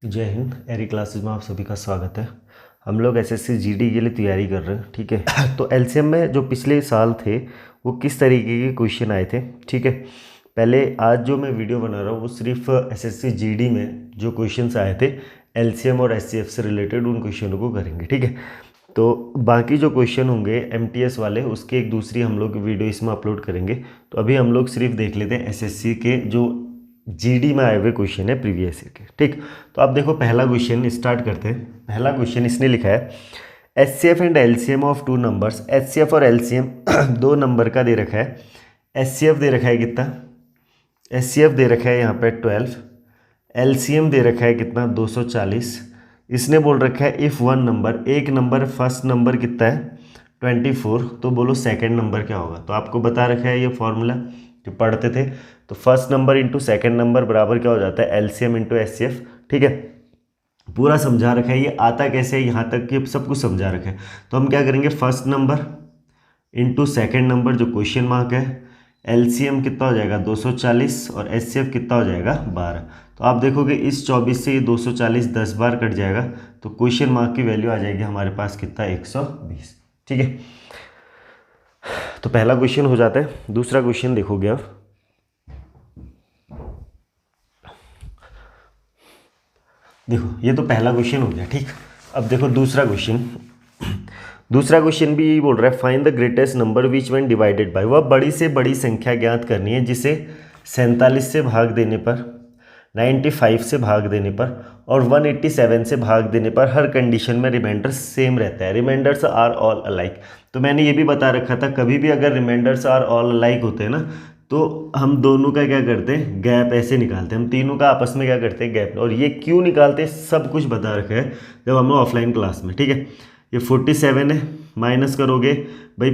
जय हिंद। एरी क्लासेस में आप सभी का स्वागत है। हम लोग एसएससी जीडी के लिए तैयारी कर रहे हैं, ठीक है। तो एलसीएम में जो पिछले साल थे वो किस तरीके के क्वेश्चन आए थे, ठीक है। पहले आज जो मैं वीडियो बना रहा हूँ वो सिर्फ एसएससी जीडी में जो क्वेश्चंस आए थे एलसीएम और एचसीएफ से रिलेटेड उन क्वेश्चनों को करेंगे, ठीक है। तो बाकी जो क्वेश्चन होंगे एमटीएस वाले उसके एक दूसरी हम लोग वीडियो इसमें अपलोड करेंगे। तो अभी हम लोग सिर्फ देख लेते हैं एसएससी के जो जीडी में आए हुए क्वेश्चन है प्रीवियस ईयर के, ठीक। तो आप देखो पहला क्वेश्चन स्टार्ट करते हैं। पहला क्वेश्चन इसने लिखा है HCF and LCM of two numbers. HCF और एलसीएम दो नंबर का दे रखा है। एचसीएफ दे रखा है कितना, एचसीएफ दे रखा है यहाँ पे 12, एलसीएम दे रखा है कितना 240। इसने बोल रखा है इफ़ वन नंबर, एक नंबर फर्स्ट नंबर कितना है 24, तो बोलो सेकंड नंबर क्या होगा। तो आपको बता रखा है ये फॉर्मूला जो पढ़ते थे। तो first number into second number बराबर क्या हो जाता है एलसीएम इंटू एचसीएफ, ठीक है। पूरा समझा रखा है, ये आता कैसे है यहाँ तक कि सब कुछ समझा रखा है। तो हम क्या करेंगे, first number into second number जो क्वेश्चन मार्क है, एलसीएम कितना हो जाएगा 240 और एचसीएफ कितना हो जाएगा 12। तो आप देखोगे इस 24 से ये 240 10 बार कट जाएगा, तो क्वेश्चन मार्क की वैल्यू आ जाएगी हमारे पास कितना 120, ठीक है। तो पहला क्वेश्चन हो जाता है। दूसरा क्वेश्चन देखोगे अब, देखो ये तो पहला क्वेश्चन हो गया, ठीक। अब देखो दूसरा क्वेश्चन। दूसरा क्वेश्चन भी यही बोल रहा है find the greatest number which when divided by. वह बड़ी से बड़ी संख्या ज्ञात करनी है जिसे 47 से भाग देने पर, 95 से भाग देने पर और 187 से भाग देने पर हर कंडीशन में रिमाइंडर सेम रहता है। Reminders are all alike. तो मैंने ये भी बता रखा था कभी भी अगर रिमाइंडर्स आर ऑल अलाइक होते हैं ना, तो हम दोनों का क्या करते हैं, गैप ऐसे निकालते हैं। हम तीनों का आपस में क्या करते हैं, गैप। और ये क्यों निकालते हैं सब कुछ बता रखा है जब हम ऑफलाइन क्लास में, ठीक है। ये 47 है, माइनस करोगे भाई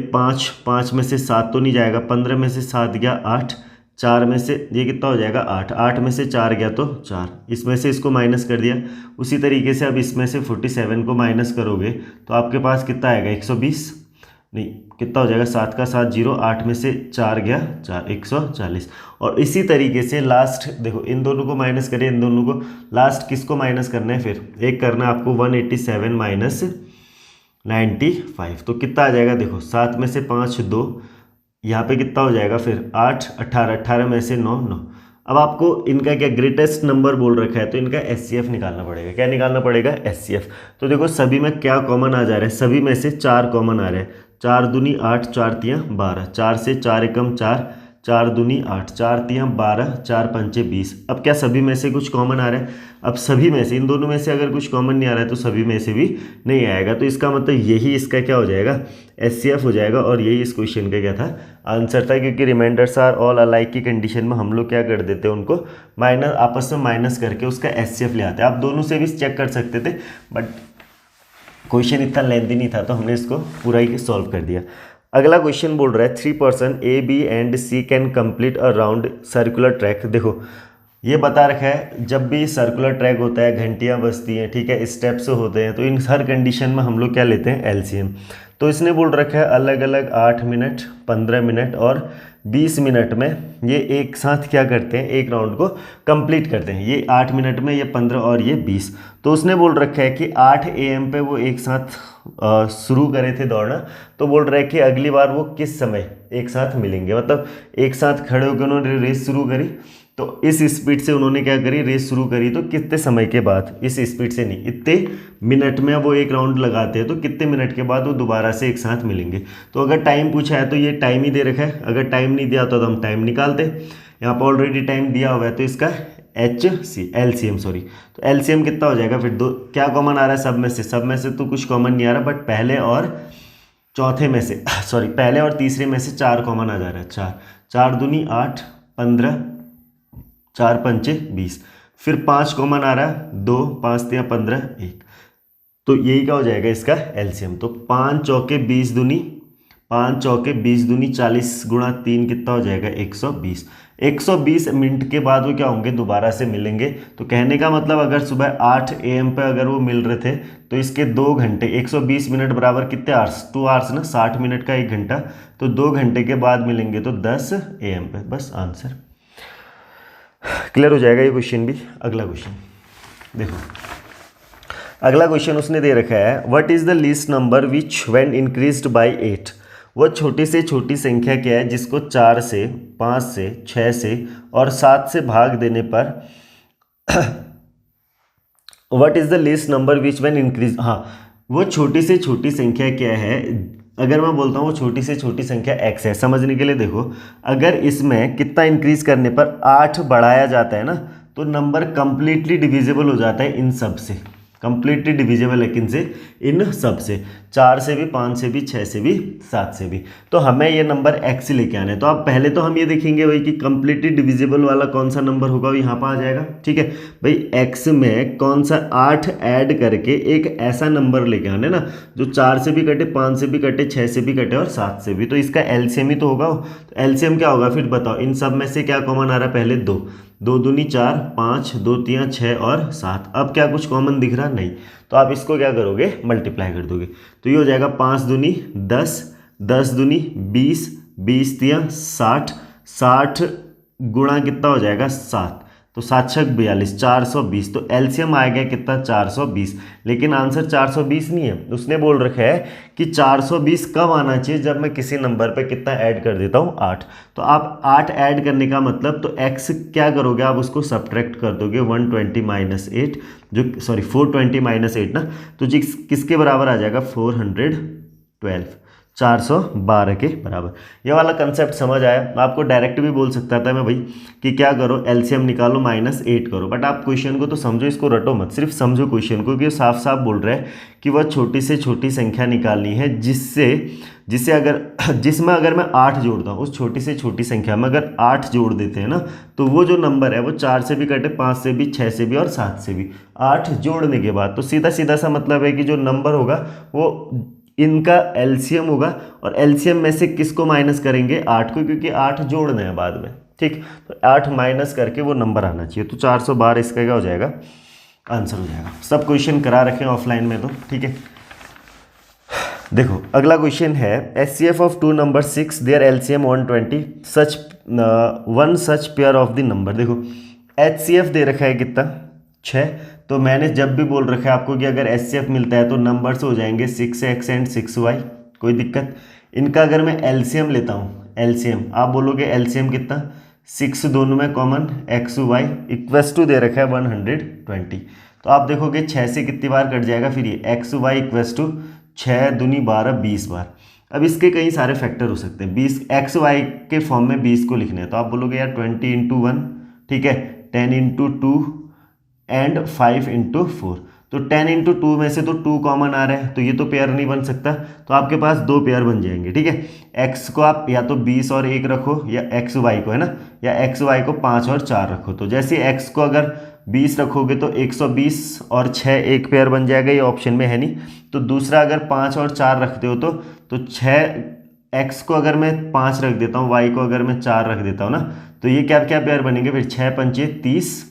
5 में से 7 तो नहीं जाएगा, 15 में से 7 गया 8, 4 में से ये कितना हो जाएगा 8, 8 में से 4 गया तो 4, इसमें से इसको माइनस कर दिया। उसी तरीके से अब इसमें से 47 को माइनस करोगे तो आपके पास कितना आएगा 120, नहीं कितना हो जाएगा 7 का 7 0, 8 में से 4 गया 4, 140। और इसी तरीके से लास्ट देखो इन दोनों को माइनस करें, इन दोनों को, लास्ट किसको माइनस करना है, फिर एक करना है आपको 187 माइनस 95। तो कितना आ जाएगा, देखो 7 में से 5 2, यहाँ पे कितना हो जाएगा फिर 8 18, 18 में से 9 9। अब आपको इनका क्या ग्रेटेस्ट नंबर बोल रखा है तो इनका एचसीएफ निकालना पड़ेगा। क्या निकालना पड़ेगा, एचसीएफ। तो देखो सभी में क्या कॉमन आ जा रहा है, सभी में से 4 कॉमन आ रहे हैं। 4 दूनी 8, 4 तियाँ 12, 4 से 4 एकम 4, 4 दूनी 8, 4 तियाँ 12, 4 पंचे 20। अब क्या सभी में से कुछ कॉमन आ रहा है, अब सभी में से इन दोनों में से अगर कुछ कॉमन नहीं आ रहा है तो सभी में से भी नहीं आएगा। तो इसका मतलब यही इसका क्या हो जाएगा, एचसीएफ हो जाएगा। और यही इस क्वेश्चन का क्या था, आंसर था। क्योंकि रिमाइंडर्स आर ऑल अलाइक की कंडीशन में हम लोग क्या कर देते हैं, उनको माइनस आपस में माइनस करके उसका एचसीएफ ले आते हैं। आप दोनों से भी चेक कर सकते थे बट क्वेश्चन इतना लेंथी नहीं था तो हमने इसको पूरा ही सॉल्व कर दिया। अगला क्वेश्चन बोल रहा है 3 person A B and C can complete a round circular track. देखो ये बता रखा है जब भी सर्कुलर ट्रैक होता है, घंटियाँ बजती हैं, ठीक है, स्टेप्स होते हैं, तो इन हर कंडीशन में हम लोग क्या लेते हैं, एलसीएम। तो इसने बोल रखा है अलग अलग 8 मिनट, 15 मिनट और 20 मिनट में ये एक साथ क्या करते हैं, एक राउंड को कंप्लीट करते हैं। ये 8 मिनट में, ये 15 और ये 20। तो उसने बोल रखा है कि 8 AM पे वो एक साथ शुरू करे थे दौड़ना। तो बोल रहा है कि अगली बार वो किस समय एक साथ मिलेंगे, मतलब एक साथ खड़े होकर उन्होंने रेस शुरू करी। तो इस स्पीड से उन्होंने क्या करी, रेस शुरू करी, तो कितने समय के बाद, इस स्पीड से नहीं, इतने मिनट में वो एक राउंड लगाते हैं, तो कितने मिनट के बाद वो दोबारा से एक साथ मिलेंगे। तो अगर टाइम पूछा है तो ये टाइम ही दे रखा है, अगर टाइम नहीं दिया तो हम टाइम निकालते। यहाँ पर ऑलरेडी टाइम दिया हुआ है तो इसका एलसीएम सॉरी, तो एलसीएम कितना हो जाएगा फिर, दो क्या कॉमन आ रहा है सब में से, सब में से तो कुछ कॉमन नहीं आ रहा, बट पहले और चौथे में से सॉरी पहले और तीसरे में से 4 कॉमन आ जा रहा है। 4 4 दूनी 8, 15, 4 पंचे 20, फिर 5 कॉमन आ रहा है 2, 5 तियाँ 15 1। तो यही क्या हो जाएगा इसका एलसीएम। तो 5 चौके 20 दूनी, 5 चौके 20 दूनी 40 गुणा 3 कितना हो जाएगा 120। 120 मिनट के बाद वो क्या होंगे, दोबारा से मिलेंगे। तो कहने का मतलब अगर सुबह 8 AM पे अगर वो मिल रहे थे तो इसके 2 घंटे, 120 मिनट बराबर कितने आवर्स, 2 आवर्स ना, 60 मिनट का 1 घंटा, तो 2 घंटे के बाद मिलेंगे तो 10 AM पे। बस आंसर क्लियर हो जाएगा ये क्वेश्चन भी। अगला क्वेश्चन, देखो अगला क्वेश्चन उसने दे रखा है, what is the least number which when increased by 8। वो छोटी से छोटी संख्या क्या है जिसको 4 से, 5 से, 6 से और 7 से भाग देने पर what is the least number which when increase. हाँ, वो छोटी से छोटी संख्या क्या है। अगर मैं बोलता हूँ वो छोटी से छोटी संख्या x है, समझने के लिए देखो, अगर इसमें कितना इंक्रीज करने पर 8 बढ़ाया जाता है ना, तो नंबर कंप्लीटली डिविजिबल हो जाता है इन सब से, कंप्लीटली डिविजिबल है किन से, इन सब से, 4 से भी, 5 से भी, 6 से भी, 7 से भी। तो हमें ये नंबर x लेके आना है। तो अब पहले तो हम ये देखेंगे भाई कि कंप्लीटली डिविजिबल वाला कौन सा नंबर होगा, वो यहाँ पर आ जाएगा। ठीक है भाई, x में कौन सा 8 ऐड करके एक ऐसा नंबर लेके आना है ना जो 4 से भी कटे, 5 से भी कटे, 6 से भी कटे और 7 से भी। तो इसका एलसीएम ही तो होगा। तो एलसीएम क्या होगा फिर बताओ, इन सब में से क्या कॉमन आ रहा है, पहले 2, 2 दूनी 4, 5, 2 3 6 और 7। अब क्या कुछ कॉमन दिख रहा नहीं, तो आप इसको क्या करोगे, मल्टीप्लाई कर दोगे। तो ये हो जाएगा 5 दूनी 10, 10 दूनी 20, 20 3 60, 60 गुणा कितना हो जाएगा 7, तो 7 6 42, 420। तो एलसीएम आ गया कितना 420। लेकिन आंसर 420 नहीं है, उसने बोल रखा है कि 420 कब आना चाहिए, जब मैं किसी नंबर पे कितना ऐड कर देता हूँ 8। तो आप 8 ऐड करने का मतलब, तो x क्या करोगे आप उसको सब्ट्रैक्ट कर दोगे 120 माइनस 8, जो सॉरी 420 माइनस 8 ना, तो जी किसके बराबर आ जाएगा 412, 412 के बराबर। ये वाला कंसेप्ट समझ आया। आपको डायरेक्ट भी बोल सकता था मैं भाई कि क्या करो, एलसीएम निकालो -8 करो, बट आप क्वेश्चन को तो समझो, इसको रटो मत, सिर्फ समझो क्वेश्चन को कि साफ साफ बोल रहा है कि वह छोटी से छोटी संख्या निकालनी है जिसमें अगर मैं 8 जोड़ता हूँ, उस छोटी से छोटी संख्या में अगर 8 जोड़ देते हैं ना, तो वो जो नंबर है वो 4 से भी कटे, 5 से भी, 6 से भी और 7 से भी। 8 जोड़ने के बाद तो सीधा सीधा सा मतलब है कि जो नंबर होगा वो इनका एलसीएम होगा, और एलसीएम में से किसको माइनस करेंगे, 8 को, क्योंकि 8 जोड़ना है बाद में। ठीक, तो 8 माइनस करके वो नंबर आना चाहिए। तो 412 इसका क्या हो जाएगा, आंसर हो जाएगा। सब क्वेश्चन करा रखे हैं ऑफलाइन में तो, ठीक है। देखो अगला क्वेश्चन है, HCF of 2 number 6 their LCM 120 such one such pair of the number. देखो एचसीएफ दे रखा है कितना 6, तो मैंने जब भी बोल रखा है आपको कि अगर एचसीएफ मिलता है तो नंबर्स हो जाएंगे 6x एंड 6y, कोई दिक्कत। इनका अगर मैं एलसीएम लेता हूँ, एलसीएम आप बोलोगे एलसीएम कितना, 6 दोनों में कॉमन, xy इक्वस टू दे रखा है 120। तो आप देखोगे 6 से कितनी बार कट जाएगा फिर ये, xy इक्वस टू 6 दूनी 12, 20 बार। अब इसके कई सारे फैक्टर हो सकते हैं, 20 xy के फॉर्म में 20 को लिखने हैं, तो आप बोलोगे यार 20 इंटू 1, ठीक है, 10 इंटू 2 एंड 5 इंटू 4। तो 10 इंटू 2 में से तो 2 कॉमन आ रहा है, तो ये तो पेयर नहीं बन सकता, तो आपके पास 2 पेयर बन जाएंगे। ठीक है, x को आप या तो 20 और 1 रखो, या xy को, है ना, या xy को 5 और 4 रखो। तो जैसे x को अगर 20 रखोगे तो 120 और 6 एक पेयर बन जाएगा, ये ऑप्शन में है नहीं। तो दूसरा अगर 5 और 4 रखते हो तो 6, x को अगर मैं 5 रख देता हूँ, y को अगर मैं 4 रख देता हूँ ना, तो ये क्या क्या पेयर बनेंगे फिर, 6 पंचे 30,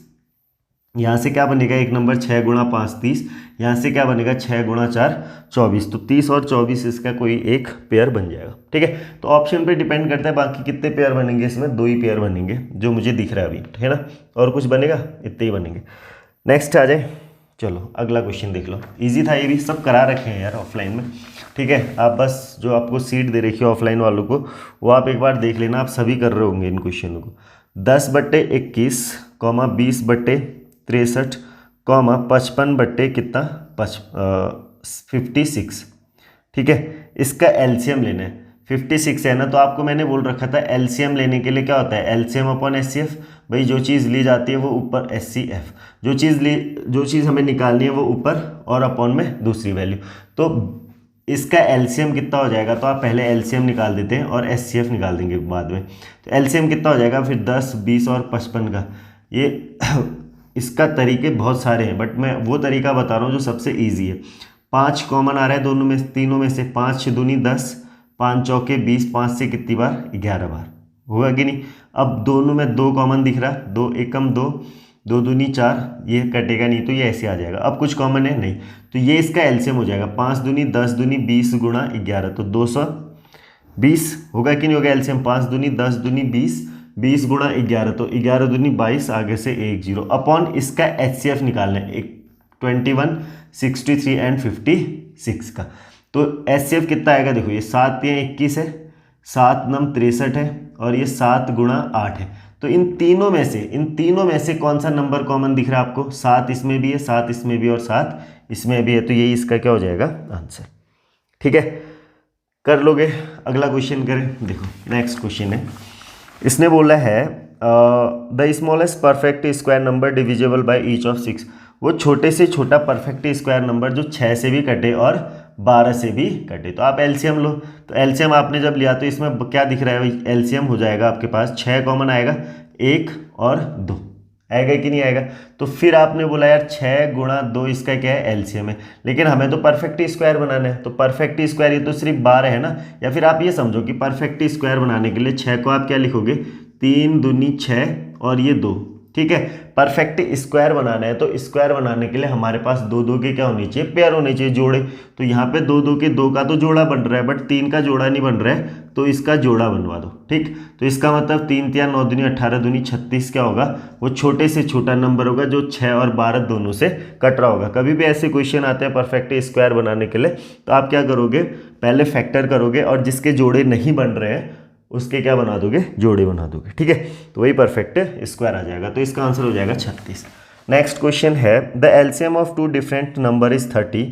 यहाँ से क्या बनेगा एक नंबर 6 गुणा 5 30, यहाँ से क्या बनेगा 6 गुणा 4 24, तो 30 और 24 इसका कोई एक पेयर बन जाएगा। ठीक है, तो ऑप्शन पे डिपेंड करता है, बाकी कितने पेयर बनेंगे, इसमें 2 ही पेयर बनेंगे जो मुझे दिख रहा है अभी, है ना, और कुछ बनेगा, इतने ही बनेंगे। नेक्स्ट आ जाए, चलो अगला क्वेश्चन देख लो, ईजी था ये भी, सब करा रखे हैं यार ऑफलाइन में। ठीक है, आप बस जो आपको सीट दे रखी है ऑफलाइन वालों को, वो आप एक बार देख लेना, आप सभी कर रहे होंगे इन क्वेश्चनों को। 10/21, 20/63, 55 कितना 56। ठीक है, इसका एलसीएम लेना है, 56 है ना, तो आपको मैंने बोल रखा था एलसीएम लेने के लिए क्या होता है, एलसीएम अपॉन एचसीएफ। भाई जो चीज़ ली जाती है वो ऊपर एचसीएफ, जो चीज़ हमें निकालनी है वो ऊपर, और अपॉन में दूसरी वैल्यू। तो इसका एलसीएम कितना हो जाएगा, तो आप पहले एलसीएम निकाल देते हैं और एचसीएफ निकाल देंगे बाद में। तो एलसीएम कितना हो जाएगा फिर 10, 20 और 55 का। ये इसका तरीके बहुत सारे हैं, बट मैं वो तरीका बता रहा हूँ जो सबसे ईजी है। 5 कॉमन आ रहा है दोनों में, तीनों में से, 5 6 दूनी 10, 5 चौके 20, 5 से कितनी बार 11 बार, हुआ कि नहीं। अब दोनों में 2 कॉमन दिख रहा, 2 एकम 2, 2 दूनी 4, ये कटेगा नहीं तो ये ऐसे आ जाएगा। अब कुछ कॉमन है नहीं, तो ये इसका एलसीएम हो जाएगा 5 दूनी 10 दूनी 20 गुणा 11, तो 220 होगा कि नहीं होगा एलसीएम, 5 दूनी 10 दूनी 20, 20 गुणा 11 तो 11 दूनी 22, आगे से 1 0 अपॉन इसका HCF निकालना है 21, 63 एंड 56 का। तो HCF कितना आएगा, देखो ये 7 या 21 है, 7 नम 63 है और ये 7 गुणा 8 है। तो इन तीनों में से कौन सा नंबर कॉमन दिख रहा है आपको? 7 इसमें भी है, 7 इसमें भी और 7 इसमें भी है, तो यही इसका क्या हो जाएगा आंसर। ठीक है, कर लोगे। अगला क्वेश्चन करें। देखो नेक्स्ट क्वेश्चन है, इसने बोला है the smallest perfect square number divisible by each of 6। वो छोटे से छोटा परफेक्ट स्क्वायर नंबर जो 6 से भी कटे और 12 से भी कटे। तो आप एलसीएम लो। तो एलसीएम आपने जब लिया तो इसमें क्या दिख रहा है भाई, एलसीएम हो जाएगा आपके पास 6 कॉमन आएगा, 1 और 2 आएगा कि नहीं आएगा। तो फिर आपने बोला यार 6 गुणा 2 इसका क्या है, एलसीएम है, लेकिन हमें तो परफेक्ट स्क्वायर बनाना है। तो परफेक्ट स्क्वायर ये तो सिर्फ 12 है ना, या फिर आप ये समझो कि परफेक्ट स्क्वायर बनाने के लिए 6 को आप क्या लिखोगे, 3 दूनी 6 और ये 2। ठीक है, परफेक्ट स्क्वायर बनाना है तो स्क्वायर बनाने के लिए हमारे पास 2 2 के क्या होने चाहिए, पेयर होने चाहिए, जोड़े। तो यहाँ पे 2 2 के 2 का तो जोड़ा बन रहा है, बट 3 का जोड़ा नहीं बन रहा है, तो इसका जोड़ा बनवा दो। ठीक, तो इसका मतलब 3 3 9 दूनी 18 दूनी 36 क्या होगा, वो छोटे से छोटा नंबर होगा जो 6 और 12 दोनों से कट रहा होगा। कभी भी ऐसे क्वेश्चन आते हैं परफेक्ट स्क्वायर बनाने के लिए, तो आप क्या करोगे, पहले फैक्टर करोगे और जिसके जोड़े नहीं बन रहे हैं उसके क्या बना दोगे, जोड़े बना दोगे। ठीक है, तो वही परफेक्ट स्क्वायर आ जाएगा। तो इसका आंसर हो जाएगा 36। नेक्स्ट क्वेश्चन है the LCM of 2 different number is 30।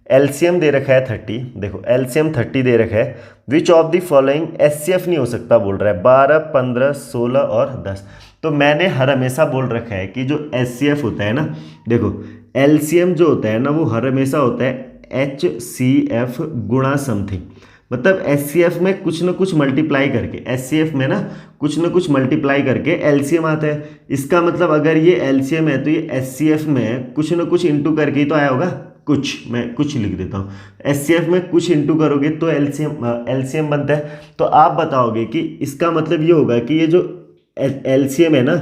LCM दे रखा है 30, देखो एलसीएम 30 दे रखा है, which of the following HCF नहीं हो सकता बोल रहा है, 12, 15, 16 और 10। तो मैंने हर हमेशा बोल रखा है कि जो एचसीएफ होता है ना, देखो एलसीएम जो होता है ना वो हर हमेशा होता है HCF गुणा समथिंग। मतलब एचसीएफ में कुछ ना कुछ मल्टीप्लाई करके, एचसीएफ में ना कुछ मल्टीप्लाई करके एलसीएम आता है। इसका मतलब अगर ये एलसीएम है तो ये एचसीएफ में कुछ ना कुछ इंटू करके ही तो आया होगा। मैं कुछ लिख देता हूँ, एचसीएफ में कुछ इंटू करोगे तो एलसीएम बनता है। तो आप बताओगे कि इसका मतलब ये होगा कि ये जो एलसीएम है ना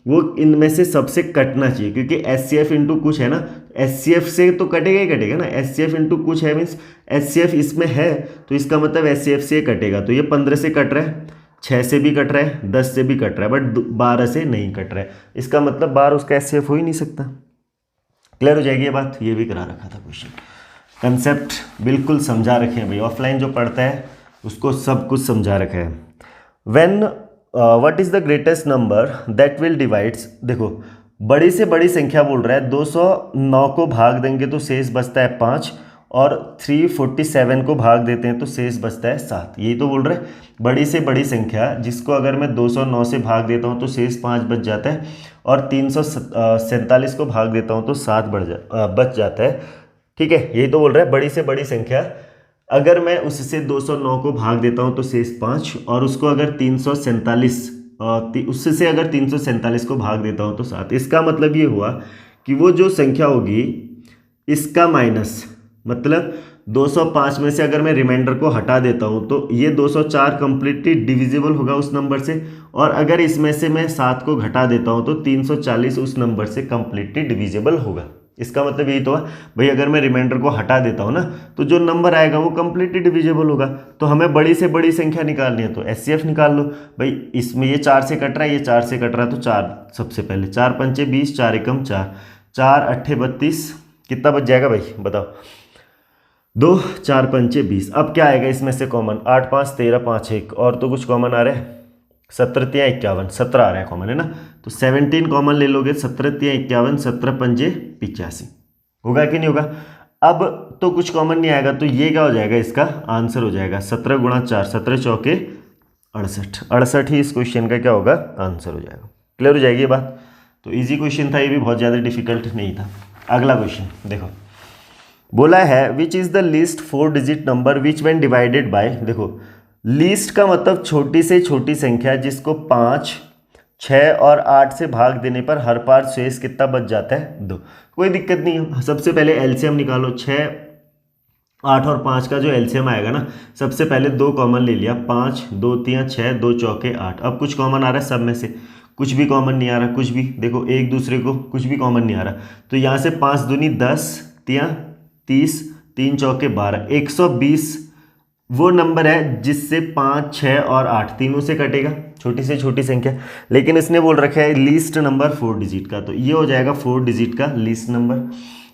वो इनमें से सबसे कटना चाहिए, क्योंकि एचसीएफ इंटू कुछ है ना, एचसीएफ से तो कटेगा ही कटेगा ना, एचसीएफ इंटू कुछ है मीन्स एचसीएफ इसमें है, तो इसका मतलब एचसीएफ से कटेगा। तो ये 15 से कट रहा है, 6 से भी कट रहा है, 10 से भी कट रहा है, बट 12 से नहीं कट रहा है। इसका मतलब 12 उसका एचसीएफ हो ही नहीं सकता। क्लियर हो जाएगी ये बात, ये भी करा रखा था क्वेश्चन। कंसेप्ट बिल्कुल समझा रखे हैं भाई, ऑफलाइन जो पढ़ता है उसको सब कुछ समझा रखा है। When what is the greatest number that will divides, देखो बड़ी से बड़ी संख्या बोल रहा है, 209 को भाग देंगे तो शेष बचता है 5 और 347 को भाग देते हैं तो शेष बचता है 7। यही तो बोल रहे हैं, बड़ी से बड़ी संख्या जिसको अगर मैं 209 से भाग देता हूँ तो शेष 5 बच जाता है और 347 को भाग देता हूँ तो 7 बच जाता है। ठीक है, यही तो बोल रहा है, बड़ी से बड़ी संख्या अगर मैं उससे 209 को भाग देता हूं तो शेष 5 और उसको अगर 347 उससे अगर 347 को भाग देता हूं तो 7। इसका मतलब ये हुआ कि वो जो संख्या होगी इसका माइनस, मतलब 205 में से अगर मैं रिमाइंडर को हटा देता हूं तो ये 204 कंप्लीटली डिविजिबल होगा उस नंबर से, और अगर इसमें से मैं 7 को घटा देता हूं तो 340 उस नंबर से कंप्लीटली डिविजिबल होगा। इसका मतलब यही तो है भाई, अगर मैं रिमाइंडर को हटा देता हूँ ना तो जो नंबर आएगा वो कंप्लीटली डिविजिबल होगा। तो हमें बड़ी से बड़ी संख्या निकालनी है तो एचसीएफ निकाल लो भाई। इसमें ये 4 से कट रहा है, ये 4 से कट रहा है तो 4 सबसे पहले, 4 पंचे 20, 4 एकम 4, 4 अट्ठे 32, कितना बच जाएगा भाई बताओ, 2 4 पंचे 20। अब क्या आएगा इसमें से कॉमन, 8 5 13 5 1, और तो कुछ कॉमन आ रहा है, 17 3 51, 17 आ रहा है कॉमन है ना, तो 17 कॉमन ले लोगे, 17 3 51, 17 पंजे 85, होगा कि नहीं होगा। अब तो कुछ कॉमन नहीं आएगा तो ये क्या हो जाएगा, इसका आंसर हो जाएगा 17 गुणा 4, 17 चौके 68, 68 ही इस क्वेश्चन का क्या होगा, आंसर हो जाएगा। क्लियर हो जाएगी ये बात। तो इजी क्वेश्चन था, ये भी बहुत ज़्यादा डिफिकल्ट नहीं था। अगला क्वेश्चन देखो, बोला है which is the least 4 digit number which when divided by, देखो लीस्ट का मतलब छोटी से छोटी संख्या जिसको 5, 6 और 8 से भाग देने पर हर बार शेष कितना बच जाता है, 2। कोई दिक्कत नहीं है, सबसे पहले एलसीएम निकालो। 6, 8 और 5 का जो एलसीएम आएगा ना, सबसे पहले 2 कॉमन ले लिया, 5 2 3 6, 2 चौके 8। अब कुछ कॉमन आ रहा है सब में से, कुछ भी कॉमन नहीं आ रहा, कुछ भी देखो एक दूसरे को कुछ भी कॉमन नहीं आ रहा। तो यहाँ से 5 दूनी 10, 3 30, 3 चौके 12, 120 वो नंबर है जिससे 5, 6 और 8 तीनों से कटेगा, छोटी से छोटी संख्या। लेकिन इसने बोल रखा है लीस्ट नंबर 4 डिजिट का, तो ये हो जाएगा 4 डिजिट का लीस्ट नंबर।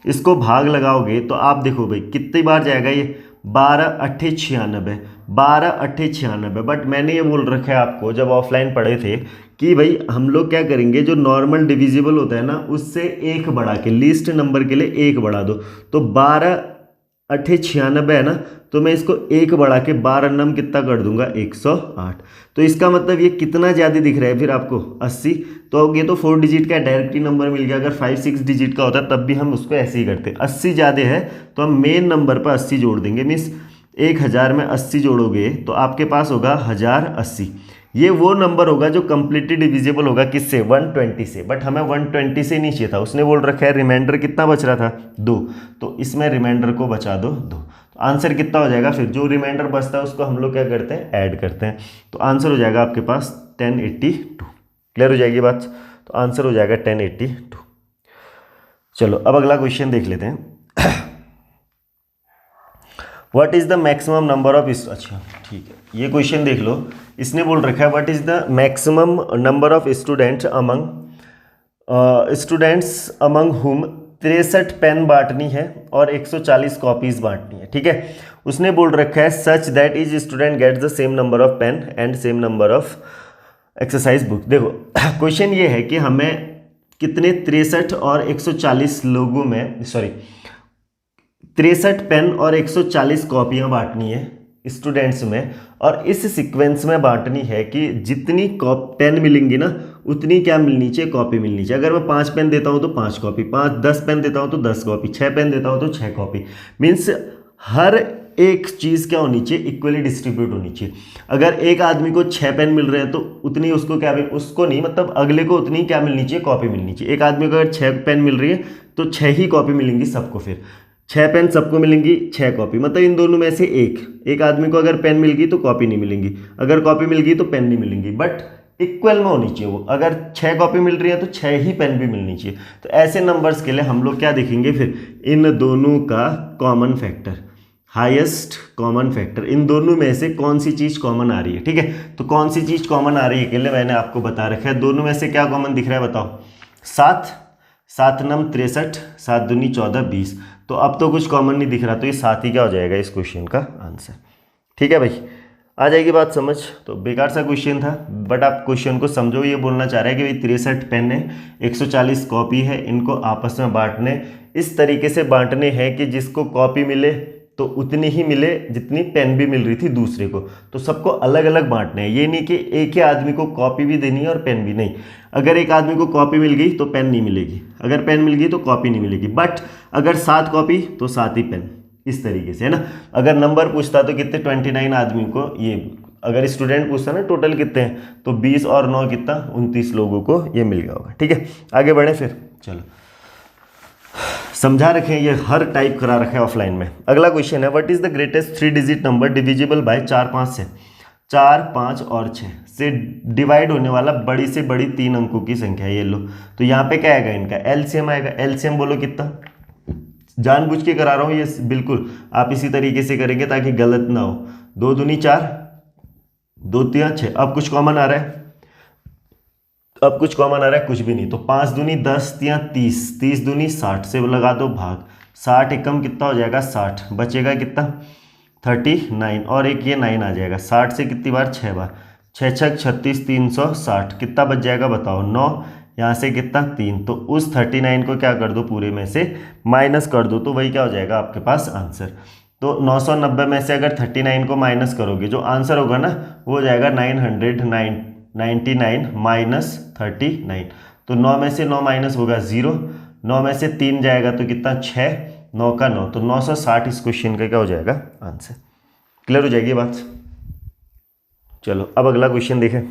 इसको भाग लगाओगे तो आप देखो भाई कितनी बार जाएगा ये, 12 8 96, 12 8 96। बट मैंने ये बोल रखा है आपको जब ऑफलाइन पढ़े थे कि भाई हम लोग क्या करेंगे, जो नॉर्मल डिविजिबल होता है ना उससे एक बढ़ा के, लीस्ट नंबर के लिए एक बढ़ा दो। तो 12 8 96 है ना, तो मैं इसको एक बढ़ा के 12 नम कितना कर दूंगा, 108। तो इसका मतलब ये कितना ज़्यादा दिख रहा है फिर आपको, 80। तो ये तो 4 डिजिट का डायरेक्ट ही नंबर मिल गया। अगर 5 6 डिजिट का होता तब भी हम उसको ऐसे ही करते। 80 ज़्यादा है तो हम मेन नंबर पर 80 जोड़ देंगे। मीन्स 1000 में 80 जोड़ोगे तो आपके पास होगा 1080। ये वो नंबर होगा जो कंप्लीटली डिविजिबल होगा किससे, 120 से। बट हमें 120 से नहीं चाहिए था, उसने बोल रखा है रिमाइंडर कितना बच रहा था, 2। तो इसमें रिमाइंडर को बचा दो 2। तो आंसर कितना हो जाएगा, फिर जो रिमाइंडर बचता है उसको हम लोग क्या करते हैं, ऐड करते हैं। तो आंसर हो जाएगा आपके पास 1082। क्लियर हो जाएगी बात। तो आंसर हो जाएगा 1082। चलो अब अगला क्वेश्चन देख लेते हैं। What is the maximum number of, अच्छा ठीक है, ये क्वेश्चन देख लो। इसने बोल रखा है what is the maximum number of students among हुम 63 पेन बांटनी है और 140 कॉपीज बांटनी है। ठीक है, उसने बोल रखा है such that is student get the same number of pen and same number of exercise book. देखो क्वेश्चन ये है कि हमें कितने 63 और 140 लोगों में, सॉरी 63 पेन और 140 कॉपियां बांटनी है स्टूडेंट्स में, और इस सीक्वेंस में बांटनी है कि जितनी पेन मिलेंगी ना उतनी क्या मिलनी चाहिए, कॉपी मिलनी चाहिए। अगर मैं 5 पेन देता हूं तो 5 कॉपी, 10 पेन देता हूं तो 10 कॉपी, 6 पेन देता हूं तो 6 कॉपी। मीन्स हर एक चीज़ क्या होनी चाहिए, इक्वली डिस्ट्रीब्यूट होनी चाहिए। अगर एक आदमी को 6 पेन मिल रहे हैं तो उतनी उसको क्या, उसको नहीं मतलब अगले को उतनी क्या मिलनी चाहिए, कॉपी मिलनी चाहिए। एक आदमी को अगर 6 पेन मिल रही है तो 6 ही कॉपी मिलेंगी सबको। फिर 6 पेन सबको मिलेंगी, 6 कॉपी, मतलब इन दोनों में से एक आदमी को अगर पेन मिल गई तो कॉपी नहीं मिलेंगी, अगर कॉपी मिल गई तो पेन नहीं मिलेंगी। बट इक्वल में होनी चाहिए वो, अगर 6 कॉपी मिल रही है तो 6 ही पेन भी मिलनी चाहिए। तो ऐसे नंबर्स के लिए हम लोग क्या देखेंगे, फिर इन दोनों का common factor, highest common factor, इन दोनों में से कौन सी चीज़ कॉमन आ रही है। ठीक है, तो कौन सी चीज़ कॉमन आ रही है के लिए मैंने आपको बता रखा है। दोनों में से क्या कॉमन दिख रहा है बताओ, 7, 7 नम 63, 7 दूनी 14, 20। तो अब तो कुछ कॉमन नहीं दिख रहा, तो ये 7 ही क्या हो जाएगा इस क्वेश्चन का आंसर। ठीक है भाई, आ जाएगी बात समझ। तो बेकार सा क्वेश्चन था बट आप क्वेश्चन को समझो। ये बोलना चाह रहा है कि भाई 63 पेन है, 140 कॉपी है, इनको आपस में बांटने, इस तरीके से बांटने हैं कि जिसको कॉपी मिले तो उतनी ही मिले जितनी पेन भी मिल रही थी दूसरे को। तो सबको अलग अलग बांटने हैं, ये नहीं कि एक ही आदमी को कॉपी भी देनी है और पेन भी नहीं। अगर एक आदमी को कॉपी मिल गई तो पेन नहीं मिलेगी, अगर पेन मिल गई तो कॉपी नहीं मिलेगी। बट अगर 7 कॉपी तो 7 ही पेन, इस तरीके से है ना। अगर नंबर पूछता तो कितने, 29 आदमी को, ये अगर स्टूडेंट पूछता ना टोटल कितने हैं, तो 20 और 9 कितना, 29 लोगों को ये मिल गया होगा। ठीक है, आगे बढ़े फिर। चलो समझा रखें, ये हर टाइप करा रखा है ऑफलाइन में। अगला क्वेश्चन है what is the greatest 3 digit number divisible by 4 5 से, 4 5 और 6 से डिवाइड होने वाला बड़ी से बड़ी 3 अंकों की संख्या। ये लो, तो यहाँ पे क्या आएगा, इनका एलसीएम आएगा। एलसीएम बोलो कितना, जानबूझ के करा रहा हूँ ये, बिल्कुल आप इसी तरीके से करेंगे ताकि गलत ना हो। 2 दूनी 4, 2 3 6। अब कुछ कॉमन आ रहा है, अब कुछ कॉमन आ रहा है, कुछ भी नहीं। तो 5 दूनी 10, 3 30, 30 दूनी 60 से लगा दो भाग, 60 एकम कितना हो जाएगा 60, बचेगा कितना 39, और एक ये 9 आ जाएगा। 60 से कितनी बार, 6 बार, 6 6 36, 360, कितना बच जाएगा बताओ 9, यहाँ से कितना 3। तो उस 39 को क्या कर दो, पूरे में से माइनस कर दो, तो वही क्या हो जाएगा आपके पास आंसर। तो 990 में से अगर 39 को माइनस करोगे, जो आंसर होगा ना वो हो जाएगा 999 माइनस 39। तो 9 में से 9 माइनस होगा 0, 9 में से 3 जाएगा तो कितना 6, 9 का 9, तो 960 इस क्वेश्चन का क्या हो जाएगा आंसर। क्लियर हो जाएगी बात। चलो अब अगला क्वेश्चन देखें।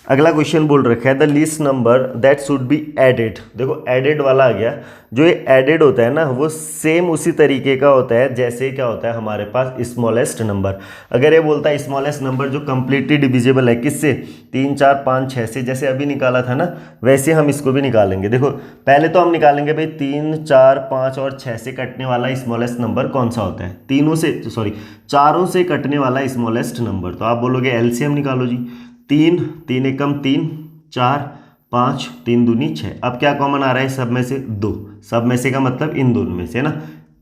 अगला क्वेश्चन बोल रखा है the least number that should be added. देखो एडेड वाला आ गया, जो ये एडेड होता है ना वो सेम उसी तरीके का होता है जैसे क्या होता है हमारे पास स्मॉलेस्ट नंबर। अगर ये बोलता है स्मॉलेस्ट नंबर जो कंप्लीटली डिविजिबल है किससे, 3 4 5 6 से, जैसे अभी निकाला था ना वैसे हम इसको भी निकालेंगे। देखो पहले तो हम निकालेंगे भाई 3 4 5 और 6 से कटने वाला स्मॉलेस्ट नंबर कौन सा होता है, चारों से कटने वाला स्मॉलेस्ट नंबर। तो आप बोलोगे एलसीएम निकालो जी, 3 3 एकम 3 4 5 3 दूनी 6। अब क्या कॉमन आ रहा है सब में से, 2। सब में से का मतलब इन दोनों में से ना,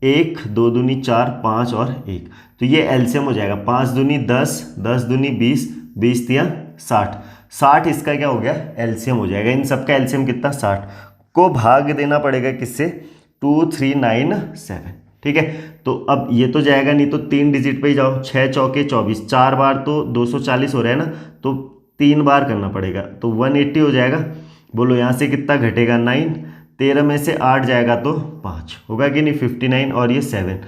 1 2 दूनी 4 5 और 1, तो ये एलसीएम हो जाएगा। 5 दूनी 10 10 दूनी 20 20 तिया 60 60 इसका क्या हो गया एलसीएम हो जाएगा। इन सबका एलसीएम कितना 60 को भाग देना पड़ेगा किससे, 2397। ठीक है, तो अब ये तो जाएगा नहीं तो 3 डिजिट पे ही जाओ, 6 चौके 24, 4 बार तो 240 हो रहा है ना, तो 3 बार करना पड़ेगा तो 180 हो जाएगा। बोलो यहाँ से कितना घटेगा 9, 13 में से 8 जाएगा तो 5 होगा कि नहीं 59 और ये 7।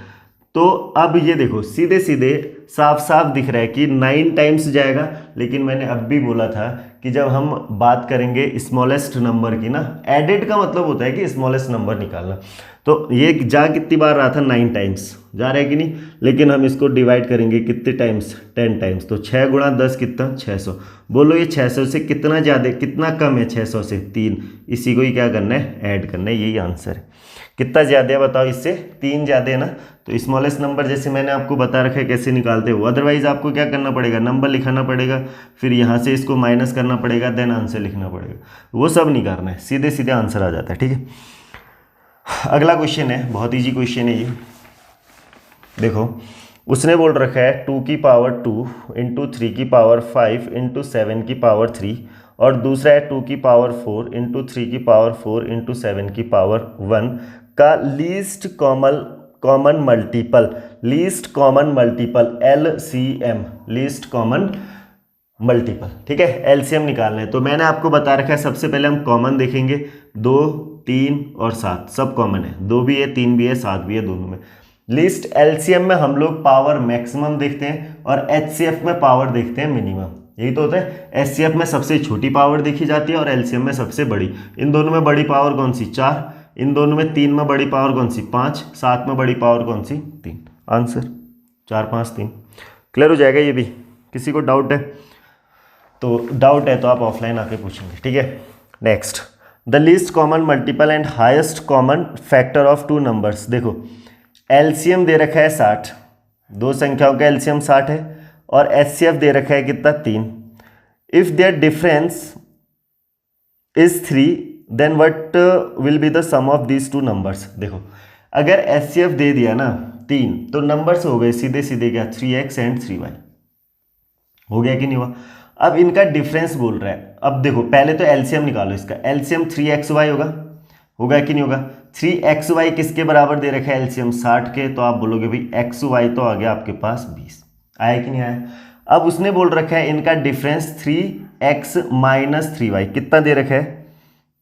तो अब ये देखो सीधे सीधे साफ साफ दिख रहा है कि 9 टाइम्स जाएगा, लेकिन मैंने अब भी बोला था कि जब हम बात करेंगे स्मॉलेस्ट नंबर की ना, एडेड का मतलब होता है कि स्मॉलेस्ट नंबर निकालना, तो ये जा कितनी बार रहा था 9 टाइम्स जा रहा है कि नहीं, लेकिन हम इसको डिवाइड करेंगे कितने टाइम्स 10 टाइम्स, तो 6 गुणा 10 कितना 600। बोलो ये 600 से कितना ज़्यादा कितना कम है, 600 से 3, इसी को ही क्या करना है ऐड करना है, यही आंसर है। कितना ज़्यादा है बताओ, इससे 3 ज़्यादा है ना, तो स्मॉलेस्ट नंबर जैसे मैंने आपको बता रखा है कैसे निकालते हो। अदरवाइज आपको क्या करना पड़ेगा, नंबर लिखाना पड़ेगा, फिर यहाँ से इसको माइनस करना पड़ेगा, देन आंसर लिखना पड़ेगा, वो सब नहीं करना है, सीधे सीधे आंसर आ जाता है। ठीक है, अगला क्वेश्चन है, बहुत ईजी क्वेश्चन है ये। देखो उसने बोल रखा है 2 की पावर 2 इंटू 3 की पावर 5 इंटू 7 की पावर 3, और दूसरा है 2 की पावर 4 इंटू 3 की पावर 4 इंटू 7 की पावर 1 का least common multiple LCM, least common multiple. ठीक है, एलसीएम निकालना है, तो मैंने आपको बता रखा है सबसे पहले हम कॉमन देखेंगे, 2 3 और 7 सब कॉमन है, 2 भी है 3 भी है 7 भी है दोनों में। लिस्ट एलसीएम में हम लोग पावर मैक्सिमम देखते हैं और एचसीएफ में पावर देखते हैं मिनिमम, यही तो होता है। एचसीएफ में सबसे छोटी पावर देखी जाती है और एलसीएम में सबसे बड़ी। इन दोनों में बड़ी पावर कौन सी 4, इन दोनों में 3 में बड़ी पावर कौन सी 5, 7 में बड़ी पावर कौन सी 3। आंसर 4 5 3। क्लियर हो जाएगा ये भी, किसी को डाउट है तो आप ऑफलाइन आके पूछेंगे। ठीक है, next the least common multiple and highest common factor of 2 numbers. देखो एलसीएम दे रखा है 60, दो संख्याओं का एलसीएम 60 है, और एचसीएफ दे रखा है कितना 3। If their difference is 3 then what will be the sum of these 2 numbers. देखो अगर एचसीएफ दे दिया ना 3, तो नंबर्स हो गए सीधे सीधे क्या 3x एंड 3y, हो गया कि नहीं हुआ। अब इनका डिफरेंस बोल रहा है, अब देखो पहले तो एलसीएम निकालो, इसका एलसीएम 3xy होगा कि नहीं होगा। 3xy किसके बराबर दे रखा है एलसीएम 60 के, तो आप बोलोगे भाई xy तो आ गया आपके पास 20, आया कि नहीं आया। अब उसने बोल रखा है इनका डिफरेंस 3x माइनस 3y कितना दे रखा है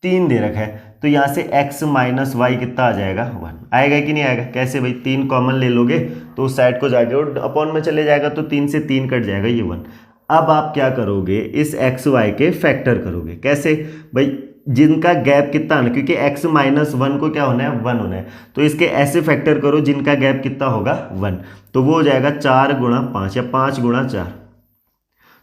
3 दे रखा है, तो यहाँ से x माइनस वाई कितना आ जाएगा 1, आएगा कि नहीं आएगा। कैसे भाई 3 कॉमन ले लोगे तो उस साइड को जाके और अपॉन में चले जाएगा, तो 3 से 3 कट जाएगा ये 1। अब आप क्या करोगे, इस एक्स वाई के फैक्टर करोगे। कैसे भाई, जिनका गैप कितना है, क्योंकि x माइनस 1 को क्या होना है 1 होना है, तो इसके ऐसे फैक्टर करो जिनका गैप कितना होगा 1, तो वो हो जाएगा 4 गुणा 5 या 5 गुणा 4।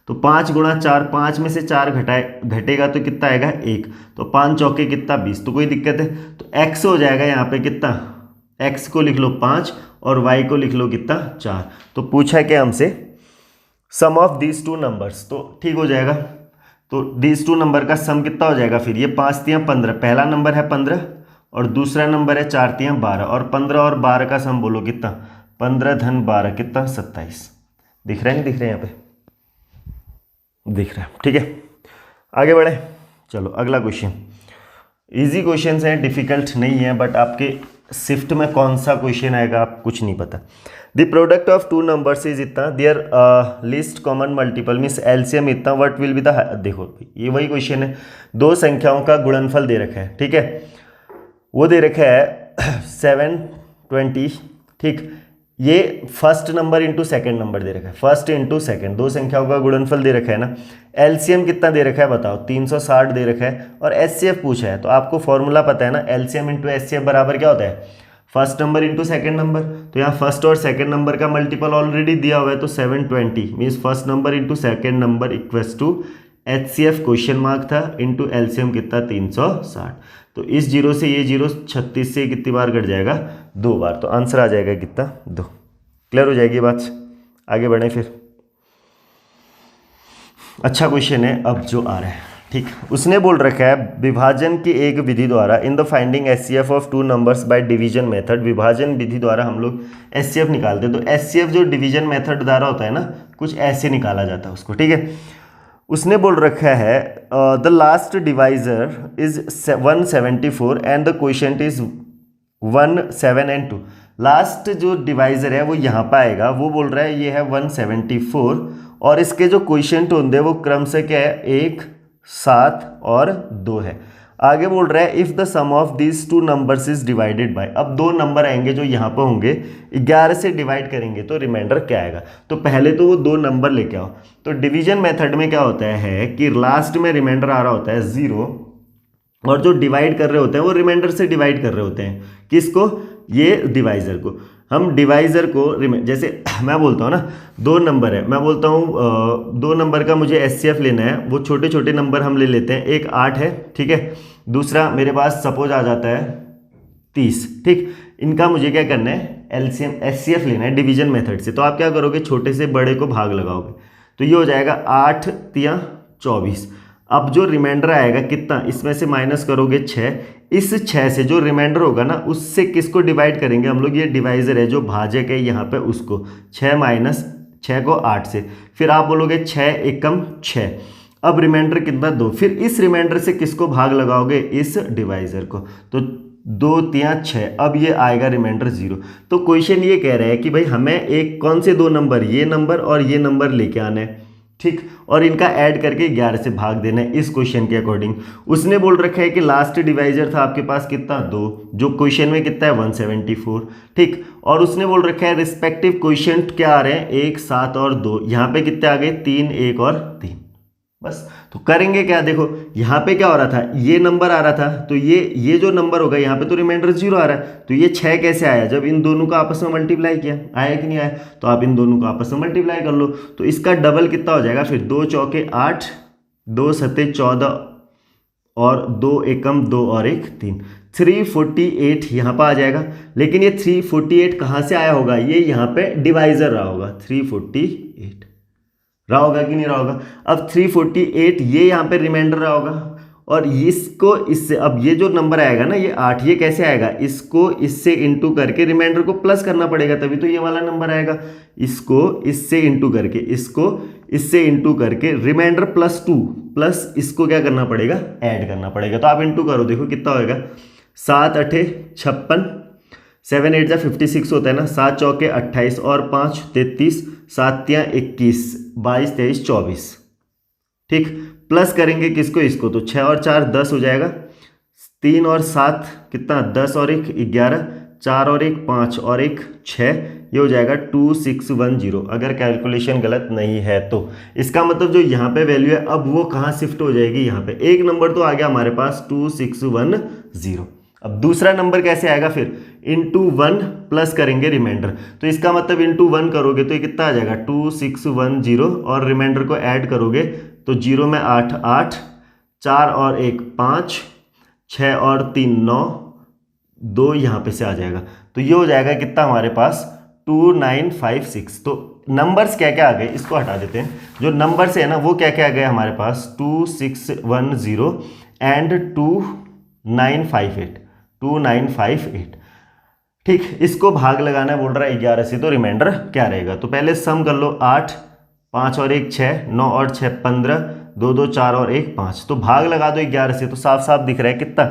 तो 5 गुणा 4, 5 में से 4 घटेगा तो कितना आएगा 1, तो 5 चौके कितना 20, तो कोई दिक्कत है। तो x हो जाएगा यहाँ पे कितना, x को लिख लो 5 और y को लिख लो कितना 4। तो पूछा क्या हमसे सम ऑफ दीज 2 नंबर्स, तो ठीक हो जाएगा। तो दीज 2 नंबर का सम कितना हो जाएगा फिर, ये 5 तियाँ 15, पहला नंबर है 15 और दूसरा नंबर है 4 तियाँ 12, और 15 और 12 का सम बोलो कितना, 15 धन 12 कितना 27। दिख रहा है नहीं दिख रहा है, यहाँ पे दिख रहा है। ठीक है, आगे बढ़े, चलो अगला क्वेश्चन। इजी क्वेश्चन है, डिफिकल्ट नहीं है, बट आपके शिफ्ट में कौन सा क्वेश्चन आएगा आप कुछ नहीं पता। The product of 2 numbers is इतना, their least common multiple means LCM इतना, व्हाट विल बी द, देखो ये वही क्वेश्चन है, दो संख्याओं का गुणनफल दे रखा है। ठीक है, वो दे रखा है 720, ठीक, ये first number into second number दे रखा है, फर्स्ट इंटू सेकंड, दो संख्याओं का गुणनफल दे रखा है ना। एलसीएम कितना दे रखा है बताओ, 360 दे रखा है, और एचसीएफ पूछा है, तो आपको फॉर्मूला पता है ना, एलसीएम इंटू एचसीएफ बराबर क्या होता है, first number into second number. तो यहाँ फर्स्ट और सेकंड नंबर का मल्टीपल ऑलरेडी दिया हुआ है, तो 720 means first number into second number equals to HCF question mark था इंटू एलसीएम कितना 360। तो इस जीरो से ये जीरो 36 से कितनी बार कट जाएगा, 2 बार। तो आंसर आ जाएगा कितना, 2। क्लियर हो जाएगी बात, आगे बढ़ें फिर। अच्छा क्वेश्चन है अब जो आ रहा है, ठीक। उसने बोल रखा है विभाजन की एक विधि द्वारा in the finding HCF of two numbers by division method, विभाजन विधि द्वारा हम लोग एचसीएफ निकालते हैं। तो एचसीएफ जो डिवीजन मेथड द्वारा होता है ना, कुछ ऐसे निकाला जाता है उसको, ठीक है। उसने बोल रखा है the last divisor is 174 and the quotient is 1, 7 and 2। Last जो डिवाइजर है वो यहाँ पर आएगा, वो बोल रहा है ये है 174, और इसके जो क्वोशिएंट होंगे वो क्रम से क्या है, 1, 7 और 2 है। आगे बोल रहा है if the sum of these two numbers is divided by, अब दो नंबर आएंगे जो यहाँ पर होंगे, 11 से डिवाइड करेंगे तो रिमाइंडर क्या आएगा। तो पहले तो वो दो नंबर लेके आओ। तो डिवीजन मेथड में क्या होता है कि लास्ट में रिमाइंडर आ रहा होता है 0, और जो डिवाइड कर रहे होते हैं वो रिमाइंडर से डिवाइड कर रहे होते हैं। किसको, ये डिवाइजर को। हम डिवाइजर को जैसे मैं बोलता हूँ ना, दो नंबर है, मैं बोलता हूँ 2 नंबर का मुझे एचसीएफ लेना है, वो छोटे छोटे नंबर हम ले लेते हैं। एक 8 है, ठीक है, दूसरा मेरे पास सपोज आ जाता है 30, ठीक। इनका मुझे क्या करना है, एलसीएम एचसीएफ लेना है डिवीजन मेथड से। तो आप क्या करोगे, छोटे से बड़े को भाग लगाओगे, तो ये हो जाएगा 8 तिया 24। अब जो रिमाइंडर आएगा कितना, इसमें से माइनस करोगे 6, इस 6 से जो रिमाइंडर होगा ना उससे किसको डिवाइड करेंगे हम लोग, ये डिवाइजर है जो भाजक है यहाँ पे उसको, 6 माइनस 6 को 8 से, फिर आप बोलोगे 6 एकम 6, अब रिमाइंडर कितना 2, फिर इस रिमाइंडर से किसको भाग लगाओगे, इस डिवाइजर को, तो 2 तिया 6, अब ये आएगा रिमाइंडर 0। तो क्वेश्चन ये कह रहा है कि भाई हमें एक कौन से दो नंबर, ये नंबर और ये नंबर लेके आना है, ठीक, और इनका ऐड करके 11 से भाग देना है इस क्वेश्चन के अकॉर्डिंग। उसने बोल रखा है कि लास्ट डिवाइजर था आपके पास कितना, 2, जो क्वेश्चन में कितना है 174, ठीक, और उसने बोल रखा है रिस्पेक्टिव क्वेश्चंट क्या आ रहे हैं, 1, 7 और 2, यहाँ पे कितने आ गए, 3, 1 और 3, बस। तो करेंगे क्या, देखो यहाँ पे क्या हो रहा था, ये नंबर आ रहा था, तो ये जो नंबर होगा यहाँ पे तो रिमाइंडर 0 आ रहा है, तो ये 6 कैसे आया, जब इन दोनों का आपस में मल्टीप्लाई किया, आया कि नहीं आया, तो आप इन दोनों को आपस में मल्टीप्लाई कर लो, तो इसका डबल कितना हो जाएगा, फिर 2 चौके 8, 2 सत्ते 14 और 2 एकम 2 और 1 3, 348 यहाँ पर आ जाएगा। लेकिन ये 348 कहाँ से आया होगा, ये यहाँ पे डिवाइजर रहा होगा, 348 रहा होगा कि नहीं रहा होगा। अब 348 ये यहाँ पे रिमाइंडर रहा होगा, और इसको इससे, अब ये जो नंबर आएगा ना ये 8, ये कैसे आएगा, इसको इससे इंटू करके रिमाइंडर को प्लस करना पड़ेगा, तभी तो ये वाला नंबर आएगा। इसको इससे इंटू करके, इसको इससे इंटू करके रिमाइंडर +2 प्लस इसको क्या करना पड़ेगा, ऐड करना पड़ेगा। तो आप इंटू करो, देखो कितना होएगा, 7 8 56, 7 8 जा 56 होता है ना, 7 चौके 28 और 5 33, 7 तिया 21, 22 23 24, ठीक, प्लस करेंगे किसको, इसको, तो 6 और 4 10 हो जाएगा, 3 और 7 कितना, 10 और 1 11, 4 और 1 5 और 1 6, ये हो जाएगा 2610, अगर कैलकुलेशन गलत नहीं है तो। इसका मतलब जो यहाँ पे वैल्यू है अब वो कहाँ शिफ्ट हो जाएगी, यहाँ पे एक नंबर तो आ गया हमारे पास 2610। अब दूसरा नंबर कैसे आएगा, फिर इंटू 1 प्लस करेंगे रिमाइंडर, तो इसका मतलब इंटू 1 करोगे तो ये कितना आ जाएगा 2610, और रिमाइंडर को ऐड करोगे तो 0 में 8 8, 4 और 1 5, 6 और 3 9, 2 यहाँ पे से आ जाएगा, तो ये हो जाएगा कितना हमारे पास 2956। तो नंबर्स क्या क्या आ गए, इसको हटा देते हैं, जो नंबर्स है ना वो क्या क्या आ गए हमारे पास, 2610 एंड 2958, ठीक। इसको भाग लगाना है बोल रहा है 11 से, तो रिमाइंडर क्या रहेगा, तो पहले सम कर लो, 8 5 और 1 6, 9 और 6 15, 2 2 4 और 1 5, तो भाग लगा दो 11 से, तो साफ साफ दिख रहा है कितना,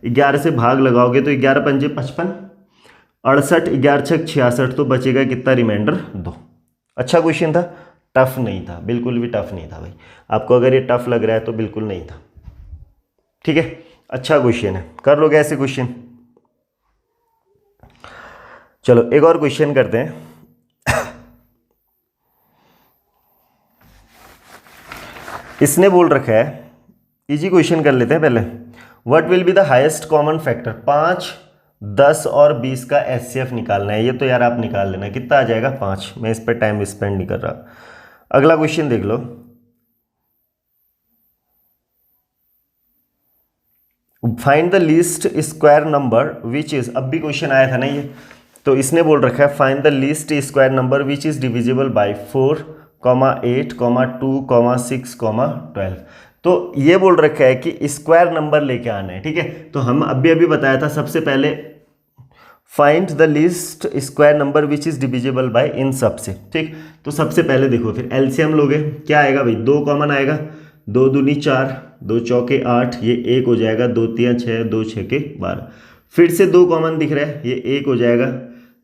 11 से भाग लगाओगे तो 11 पंजे 55, 68 11 6 66, तो बचेगा कितना, रिमाइंडर 2। अच्छा क्वेश्चन था, टफ नहीं था, बिल्कुल भी टफ नहीं था भाई, आपको अगर ये टफ लग रहा है तो बिल्कुल नहीं था, ठीक है। अच्छा क्वेश्चन है, कर लोगे ऐसे क्वेश्चन। चलो एक और क्वेश्चन करते हैं। इसने बोल रखा है, इजी क्वेश्चन कर लेते हैं पहले। What will be the highest common factor, 5, 10 और 20 का एचसीएफ निकालना है। ये तो यार आप निकाल लेना, कितना आ जाएगा 5, मैं इस पर टाइम स्पेंड नहीं कर रहा। अगला क्वेश्चन देख लो, find the least square number which is, अब भी क्वेश्चन आया था ना ये, तो इसने बोल रखा है find the least square number which is divisible bye 4, 8, 2, 6, 12। तो ये बोल रखा है कि स्क्वायर नंबर लेके आना है, ठीक है। तो हम अभी बताया था, सबसे पहले find the least square number which is divisible by इन सब से, ठीक। तो सबसे पहले देखो, फिर एलसीएम लोगे, क्या आएगा भाई, 2 कॉमन आएगा, 2 दूनी 4, 2 चौके 8, ये 1 हो जाएगा, 2 तियां 6, 2 छक्के 12। फिर से 2 कॉमन दिख रहा है, ये 1 हो जाएगा,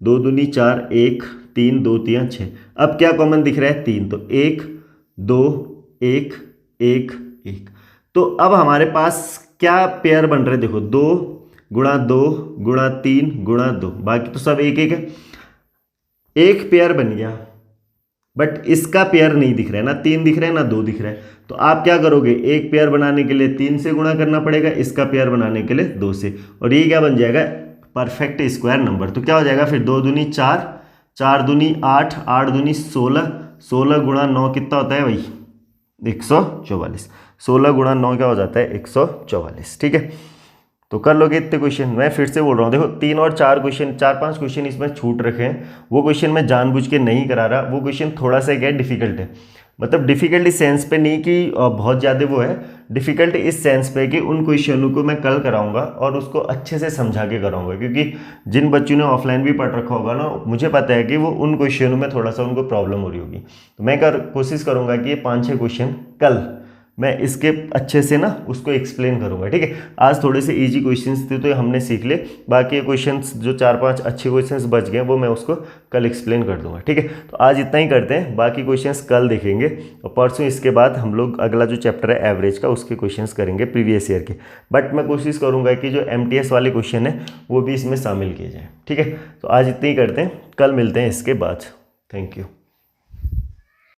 2 दूनी 4, 1, 3, 2 तियां 6। अब क्या कॉमन दिख रहा है, 3, तो 1, 2, 1, 1, 1। तो अब हमारे पास क्या पेयर बन रहे हैं, देखो 2 गुणा 2 गुणा 3 गुणा 2, बाकी तो सब 1 1 है। एक पेयर बन गया, बट इसका पेयर नहीं दिख रहा है, ना 3 दिख रहा है ना 2 दिख रहा है। तो आप क्या करोगे, एक पेयर बनाने के लिए 3 से गुणा करना पड़ेगा, इसका पेयर बनाने के लिए 2 से, और ये क्या बन जाएगा, परफेक्ट स्क्वायर नंबर। तो क्या हो जाएगा फिर, 2 दूनी 4, 4 दूनी 8, 8 दूनी 16, 16 गुणा 9 कितना होता है भाई, 144। 16 गुणा 9 क्या हो जाता है, 144, ठीक है। तो कर लोगे इतने क्वेश्चन। मैं फिर से बोल रहा हूँ, देखो 3 और 4 क्वेश्चन, 4-5 क्वेश्चन इसमें छूट रखे हैं, वो क्वेश्चन मैं जानबूझ के नहीं करा रहा। वो क्वेश्चन थोड़ा सा क्या डिफिकल्ट है, मतलब डिफिकल्ट इस सेंस पे नहीं कि बहुत ज़्यादा वो है, डिफिकल्ट इस सेंस पे कि उन क्वेश्चनों को मैं कल कराऊंगा और उसको अच्छे से समझा के कराऊंगा, क्योंकि जिन बच्चों ने ऑफलाइन भी पढ़ रखा होगा ना, मुझे पता है कि वो उन क्वेश्चनों में थोड़ा सा उनको प्रॉब्लम हो रही होगी। तो मैं कोशिश करूँगा कि ये 5-6 क्वेश्चन कल मैं इसके अच्छे से ना उसको एक्सप्लेन करूंगा, ठीक है। आज थोड़े से इजी क्वेश्चंस थे तो हमने सीख ले, बाकी क्वेश्चंस जो 4-5 अच्छे क्वेश्चंस बच गए वो मैं उसको कल एक्सप्लेन कर दूंगा, ठीक है। तो आज इतना ही करते हैं, बाकी क्वेश्चंस कल देखेंगे, और परसों इसके बाद हम लोग अगला जो चैप्टर है एवरेज का, उसके क्वेश्चंस करेंगे प्रीवियस ईयर के। बट मैं कोशिश करूँगा कि जो MTS वाले क्वेश्चन है वो भी इसमें शामिल किए जाए, ठीक है। तो आज इतना ही करते हैं, कल मिलते हैं इसके बाद। Thank you.